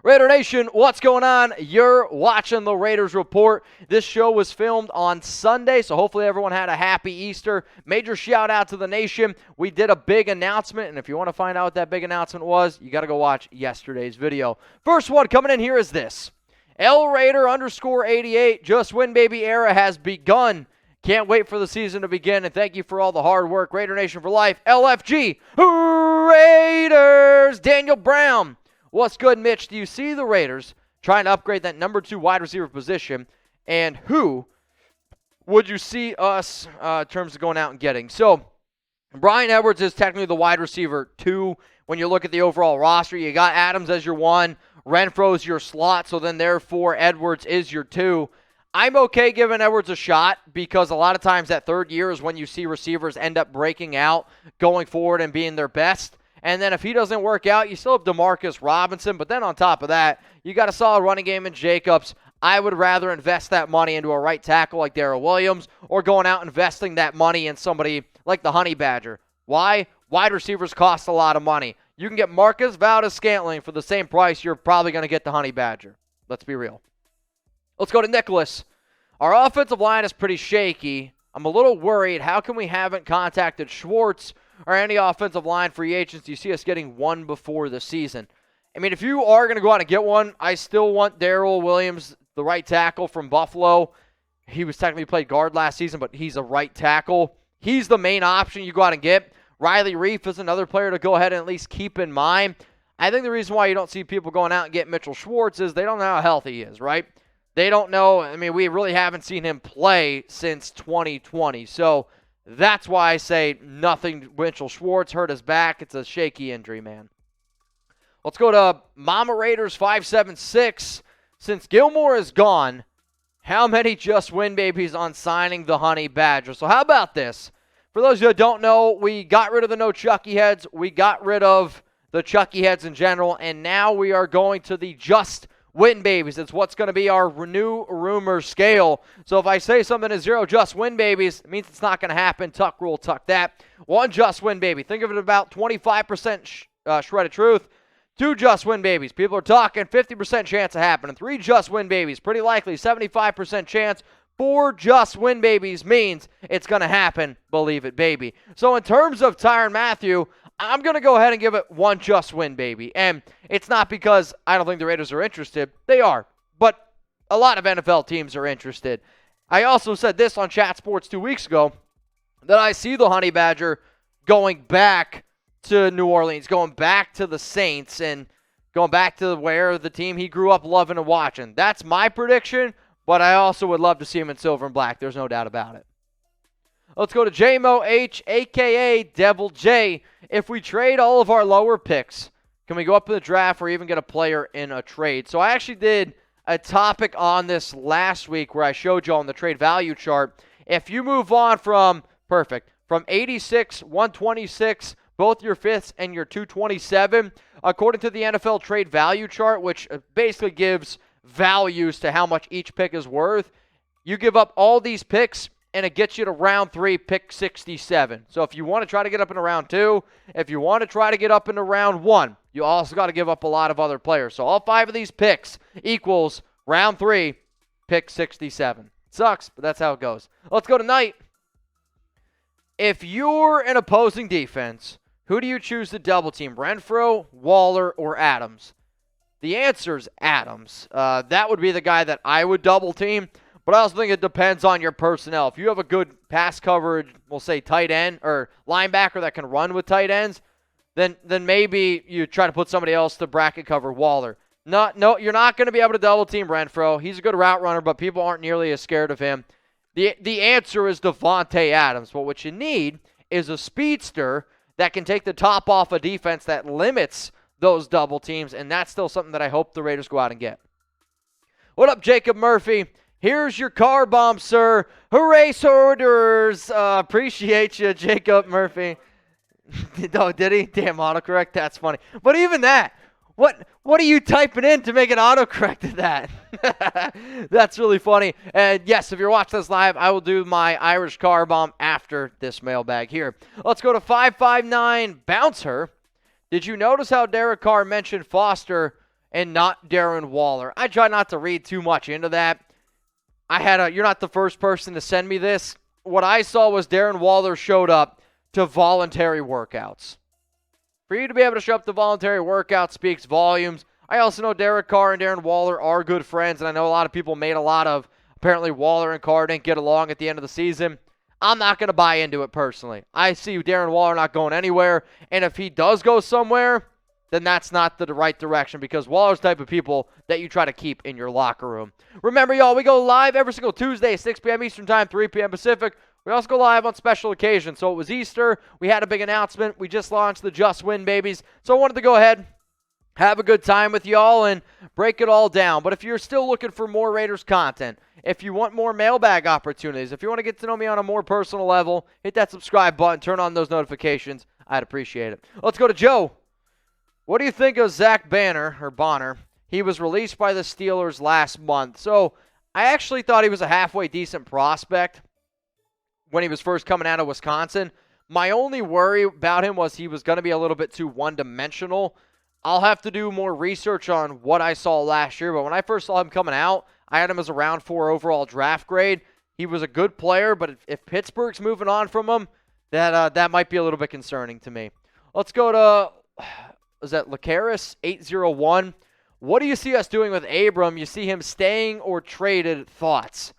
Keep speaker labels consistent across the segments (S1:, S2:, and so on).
S1: Raider Nation, what's going on? You're watching the Raiders Report. This show was filmed on Sunday, so hopefully everyone had a happy Easter. Major shout out to the nation. We did a big announcement, and if you want to find out what that big announcement was, you got to go watch yesterday's video. First one coming in here is this. LRaider_88, Just Win Baby era has begun. Can't wait for the season to begin, and thank you for all the hard work. Raider Nation for life. LFG Raiders. Daniel Brown. What's good, Mitch? Do you see the Raiders trying to upgrade that number 2 wide receiver position? And who would you see us in terms of going out and getting? So, Bryan Edwards is technically the wide receiver 2 when you look at the overall roster. You got Adams as your 1. Renfro's your slot, so then therefore Edwards is your 2. I'm okay giving Edwards a shot because a lot of times that third year is when you see receivers end up breaking out, going forward and being their best. And then if he doesn't work out, you still have Demarcus Robinson. But then on top of that, you got a solid running game in Jacobs. I would rather invest that money into a right tackle like Darrell Williams or going out investing that money in somebody like the Honey Badger. Why? Wide receivers cost a lot of money. You can get Marcus Valdes-Scantling for the same price you're probably going to get the Honey Badger. Let's be real. Let's go to Nicholas. Our offensive line is pretty shaky. I'm a little worried. How come we haven't contacted Schwartz or any offensive line free agents? Do you see us getting one before the season? I mean, if you are going to go out and get one, I still want Darrell Williams, the right tackle from Buffalo. He was technically played guard last season, but he's a right tackle. He's the main option you go out and get. Riley Reif is another player to go ahead and at least keep in mind. I think the reason why you don't see people going out and get Mitchell Schwartz is they don't know how healthy he is, right? They don't know. I mean, we really haven't seen him play since 2020. So that's why I say nothing. Mitchell Schwartz hurt his back. It's a shaky injury, man. Let's go to Mama Raiders 576. Since Gilmore is gone, how many Just Win Babies on signing the Honey Badger? So how about this? For those who don't know, we got rid of the no Chucky heads. We got rid of the Chucky heads in general. And now we are going to the Just Win Babies. It's what's going to be our new rumor scale. So if I say something is 0 Just Win Babies, it means it's not going to happen. Tuck rule, tuck that. 1 Just Win Baby. Think of it about 25% shred of truth. 2 Just Win Babies. People are talking 50% chance of happening. 3 Just Win Babies. Pretty likely 75% chance. 4 Just Win Babies means it's going to happen. Believe it, baby. So in terms of Tyrann Mathieu, I'm going to go ahead and give it 1 Just Win Baby. And it's not because I don't think the Raiders are interested. They are. But a lot of NFL teams are interested. I also said this on Chat Sports 2 weeks ago, that I see the Honey Badger going back to New Orleans, going back to the Saints, and going back to where the team he grew up loving and watching. That's my prediction, but I also would love to see him in silver and black. There's no doubt about it. Let's go to JMO H, a.k.a. Devil J. If we trade all of our lower picks, can we go up in the draft or even get a player in a trade? So I actually did a topic on this last week where I showed you on the trade value chart. If you move on from 86, 126, both your 5ths and your 227, according to the NFL trade value chart, which basically gives values to how much each pick is worth, you give up all these picks, and it gets you to round 3, pick 67. So if you want to try to get up into round 2, if you want to try to get up into round 1, you also got to give up a lot of other players. So all 5 of these picks equals round 3, pick 67. Sucks, but that's how it goes. Let's go to Knight. If you're an opposing defense, who do you choose to double team? Renfro, Waller, or Adams? The answer is Adams. That would be the guy that I would double team. But I also think it depends on your personnel. If you have a good pass coverage, we'll say tight end or linebacker that can run with tight ends, then maybe you try to put somebody else to bracket cover Waller. No, you're not going to be able to double team Renfro. He's a good route runner, but people aren't nearly as scared of him. The answer is Devontae Adams. But what you need is a speedster that can take the top off a defense that limits those double teams, and that's still something that I hope the Raiders go out and get. What up, Jacob Murphy? Here's your car bomb, sir. Hooray, sorters. Appreciate you, Jacob Murphy. Oh, did he? Damn, autocorrect. That's funny. But even that, what are you typing in to make an autocorrect to that? That's really funny. And yes, if you're watching this live, I will do my Irish car bomb after this mailbag here. Let's go to 559 Bouncer. Did you notice how Derek Carr mentioned Foster and not Darren Waller. I try not to read too much into that. You're not the first person to send me this. What I saw was Darren Waller showed up to voluntary workouts. For you to be able to show up to voluntary workouts speaks volumes. I also know Derek Carr and Darren Waller are good friends, and I know a lot of people made a lot of, apparently Waller and Carr didn't get along at the end of the season. I'm not going to buy into it personally. I see Darren Waller not going anywhere, and if he does go somewhere, then that's not the right direction, because Waller's the type of people that you try to keep in your locker room. Remember, y'all, we go live every single Tuesday, 6 p.m. Eastern Time, 3 p.m. Pacific. We also go live on special occasions. So it was Easter. We had a big announcement. We just launched the Just Win Babies. So I wanted to go ahead, have a good time with y'all, and break it all down. But if you're still looking for more Raiders content, if you want more mailbag opportunities, if you want to get to know me on a more personal level, hit that subscribe button, turn on those notifications. I'd appreciate it. Let's go to Joe. What do you think of Zach Bonner? He was released by the Steelers last month. So I actually thought he was a halfway decent prospect when he was first coming out of Wisconsin. My only worry about him was he was going to be a little bit too one-dimensional. I'll have to do more research on what I saw last year, but when I first saw him coming out, I had him as a round 4 overall draft grade. He was a good player, but if Pittsburgh's moving on from him, that might be a little bit concerning to me. Let's go to, is that Lacaris 801? What do you see us doing with Abram? You see him staying or traded? Thoughts?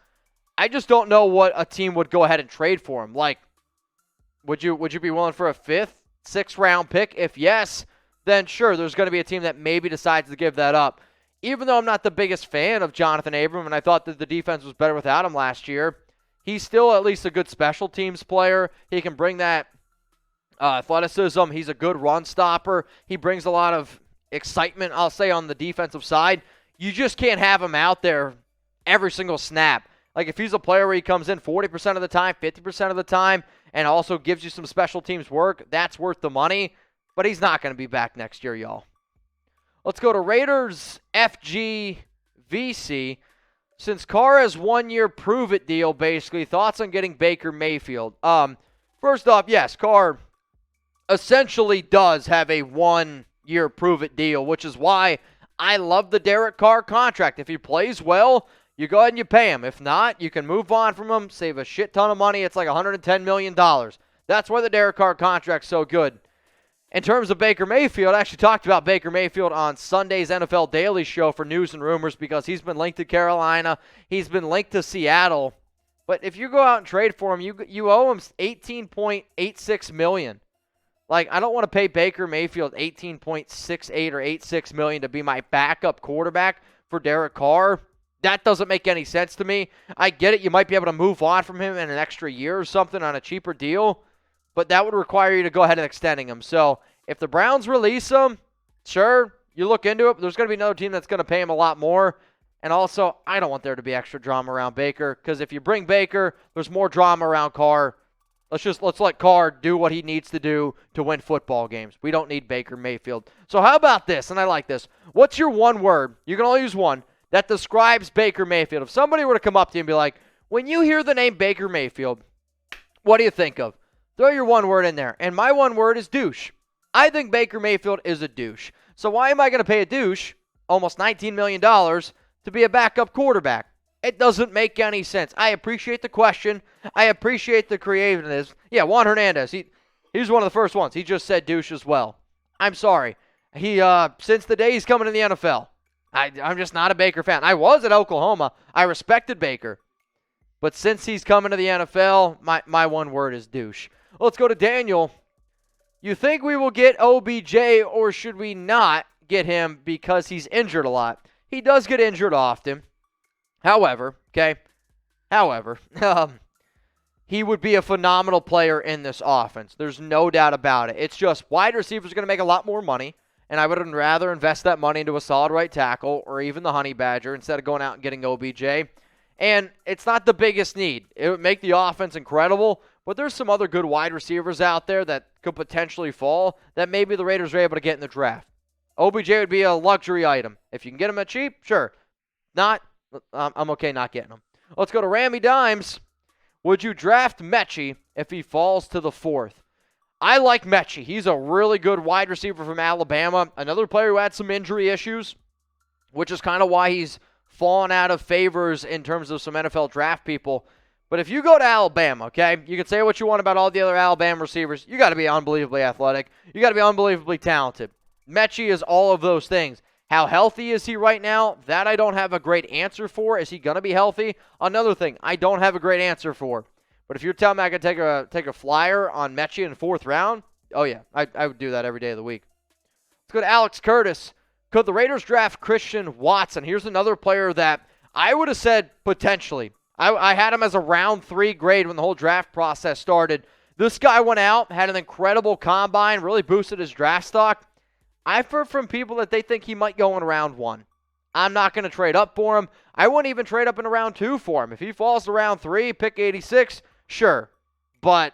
S1: I just don't know what a team would go ahead and trade for him. Like, would you be willing for a 5th, 6th round pick? If yes, then sure, there's going to be a team that maybe decides to give that up. Even though I'm not the biggest fan of Jonathan Abram, and I thought that the defense was better without him last year, he's still at least a good special teams player. He can bring that athleticism. He's a good run stopper. He brings a lot of excitement, I'll say, on the defensive side. You just can't have him out there every single snap. Like, if he's a player where he comes in 40% of the time, 50% of the time, and also gives you some special teams work, that's worth the money. But he's not going to be back next year, y'all. Let's go to Raiders FGVC. Since Carr has 1-year prove-it deal, basically, thoughts on getting Baker Mayfield? First off, yes, Carr essentially does have a 1-year prove-it deal, which is why I love the Derek Carr contract. If he plays well, you go ahead and you pay him. If not, you can move on from him, save a shit ton of money. It's like $110 million. That's why the Derek Carr contract's so good. In terms of Baker Mayfield, I actually talked about Baker Mayfield on Sunday's NFL Daily Show for news and rumors because he's been linked to Carolina. He's been linked to Seattle. But if you go out and trade for him, you owe him $18.86 million. Like, I don't want to pay Baker Mayfield $18.68 or $86 million to be my backup quarterback for Derek Carr. That doesn't make any sense to me. I get it. You might be able to move on from him in an extra year or something on a cheaper deal, but that would require you to go ahead and extending him. So if the Browns release him, sure, you look into it, but there's going to be another team that's going to pay him a lot more. And also, I don't want there to be extra drama around Baker, because if you bring Baker, there's more drama around Carr. Let's let Carr do what he needs to do to win football games. We don't need Baker Mayfield. So how about this? And I like this. What's your one word? You can only use one that describes Baker Mayfield. If somebody were to come up to you and be like, when you hear the name Baker Mayfield, what do you think of? Throw your one word in there. And my one word is douche. I think Baker Mayfield is a douche. So why am I going to pay a douche almost $19 million to be a backup quarterback? It doesn't make any sense. I appreciate the question. I appreciate the creativeness. Yeah, Juan Hernandez, he was one of the first ones. He just said douche as well. I'm sorry. He since the day he's coming to the NFL, I'm just not a Baker fan. I was at Oklahoma. I respected Baker. But since he's coming to the NFL, my one word is douche. Let's go to Daniel. You think we will get OBJ, or should we not get him because he's injured a lot? He does get injured often. However, he would be a phenomenal player in this offense. There's no doubt about it. It's just wide receivers are going to make a lot more money, and I would rather invest that money into a solid right tackle or even the Honey Badger instead of going out and getting OBJ. And it's not the biggest need. It would make the offense incredible, but there's some other good wide receivers out there that could potentially fall that maybe the Raiders are able to get in the draft. OBJ would be a luxury item. If you can get him at cheap, sure. Not, I'm okay not getting him. Let's go to Rammy Dimes. Would you draft Mechie if he falls to the 4th? I like Mechie. He's a really good wide receiver from Alabama. Another player who had some injury issues. which is kind of why he's fallen out of favors in terms of some NFL draft people. But if you go to Alabama, okay, you can say what you want about all the other Alabama receivers. You got to be unbelievably athletic. You got to be unbelievably talented. Mechie is all of those things. How healthy is he right now? That I don't have a great answer for. Is he going to be healthy? Another thing I don't have a great answer for. But if you're telling me I could take a flyer on Mechie in the 4th round, oh yeah, I would do that every day of the week. Let's go to Alex Curtis. Could the Raiders draft Christian Watson? Here's another player that I would have said potentially. I had him as a round 3 grade when the whole draft process started. This guy went out, had an incredible combine, really boosted his draft stock. I've heard from people that they think he might go in round 1. I'm not going to trade up for him. I wouldn't even trade up in round 2 for him. If he falls to round 3, pick 86, sure. But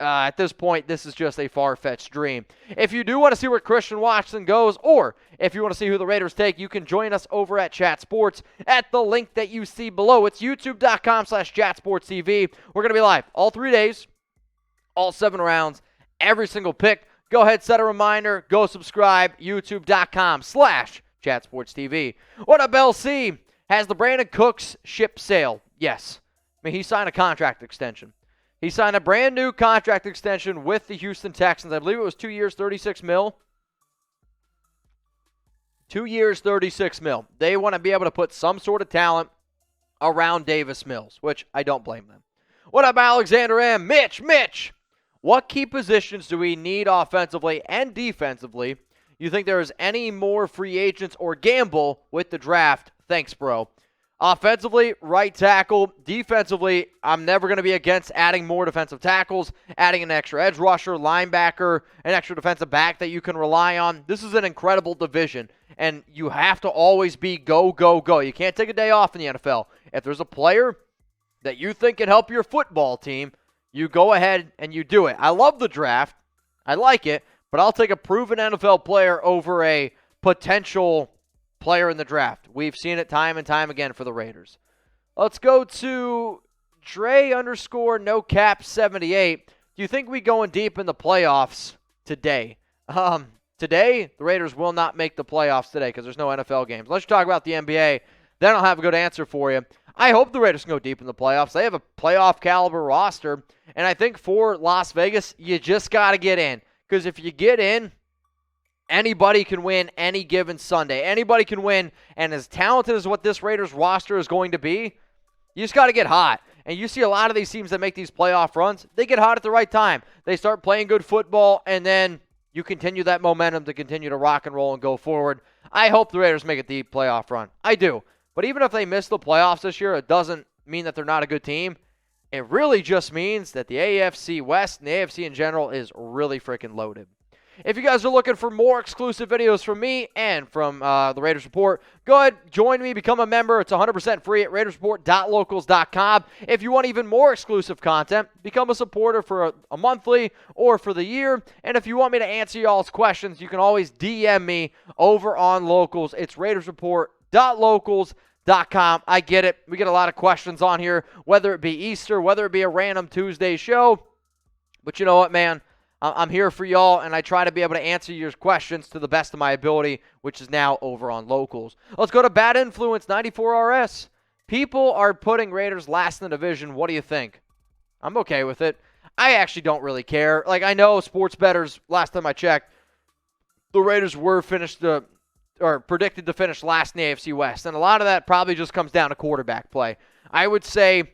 S1: at this point, this is just a far-fetched dream. If you do want to see where Christian Watson goes, or if you want to see who the Raiders take, you can join us over at Chat Sports at the link that you see below. It's youtube.com/ChatSportsTV. We're going to be live all 3 days, all 7 rounds, every single pick. Go ahead, set a reminder. Go subscribe. YouTube.com/ChatSportsTV. What up, LC? Has the Brandon Cooks ship sailed? Yes. I mean, he signed a contract extension. He signed a brand new contract extension with the Houston Texans. I believe it was 2 years, $36 million. 2 years, $36 million. They want to be able to put some sort of talent around Davis Mills, which I don't blame them. What up, Alexander M? Mitch. What key positions do we need offensively and defensively? You think there is any more free agents or gamble with the draft? Thanks, bro. Offensively, right tackle. Defensively, I'm never going to be against adding more defensive tackles, adding an extra edge rusher, linebacker, an extra defensive back that you can rely on. This is an incredible division, and you have to always be go, go, go. You can't take a day off in the NFL. If there's a player that you think can help your football team, you go ahead and you do it. I love the draft. I like it, but I'll take a proven NFL player over a potential player in the draft. We've seen it time and time again for the Raiders. Let's go to Dre_NoCap78. Do you think we going deep in the playoffs today? Today, the Raiders will not make the playoffs today because there's no NFL games. Let's talk about the NBA. Then I'll have a good answer for you. I hope the Raiders can go deep in the playoffs. They have a playoff caliber roster. And I think for Las Vegas, you just got to get in. Because if you get in, anybody can win any given Sunday. Anybody can win. And as talented as what this Raiders roster is going to be, you just got to get hot. And you see a lot of these teams that make these playoff runs, they get hot at the right time. They start playing good football, and then you continue that momentum to continue to rock and roll and go forward. I hope the Raiders make a deep playoff run. I do. But even if they miss the playoffs this year, it doesn't mean that they're not a good team. It really just means that the AFC West and the AFC in general is really freaking loaded. If you guys are looking for more exclusive videos from me and from the Raiders Report, go ahead, join me, become a member. It's 100% free at RaidersReport.locals.com. If you want even more exclusive content, become a supporter for a monthly or for the year. And if you want me to answer y'all's questions, you can always DM me over on Locals. It's RaidersReport.locals.com. I get it. We get a lot of questions on here, whether it be Easter, whether it be a random Tuesday show. But you know what, man? I'm here for y'all, and I try to be able to answer your questions to the best of my ability, which is now over on Locals. Let's go to Bad Influence 94RS. People are putting Raiders last in the division. What do you think? I'm okay with it. I actually don't really care. Like, I know sports bettors, last time I checked, the Raiders were predicted to finish last in the AFC West, and a lot of that probably just comes down to quarterback play. I would say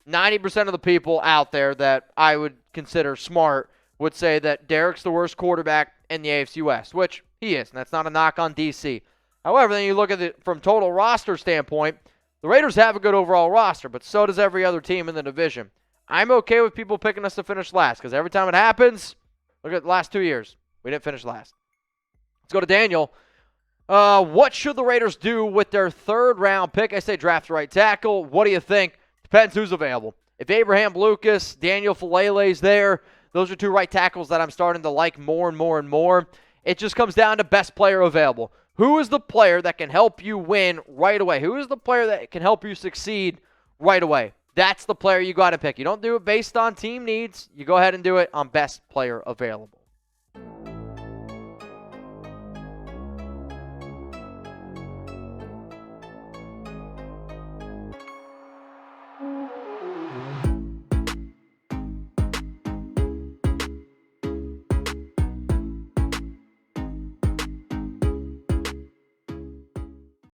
S1: 90% of the people out there that I would consider smart would say that Derek's the worst quarterback in the AFC West, which he is, and that's not a knock on DC. However, then you look at it from total roster standpoint, the Raiders have a good overall roster, but so does every other team in the division. I'm okay with people picking us to finish last, because every time it happens, look at the last 2 years, we didn't finish last. Let's go to Daniel. What should the Raiders do with their third-round pick? I say draft the right tackle. What do you think? Depends who's available. If Abraham Lucas, Daniel Falele's there, those are 2 right tackles that I'm starting to like more and more and more. It just comes down to best player available. Who is the player that can help you win right away? Who is the player that can help you succeed right away? That's the player you got to pick. You don't do it based on team needs. You go ahead and do it on best player available.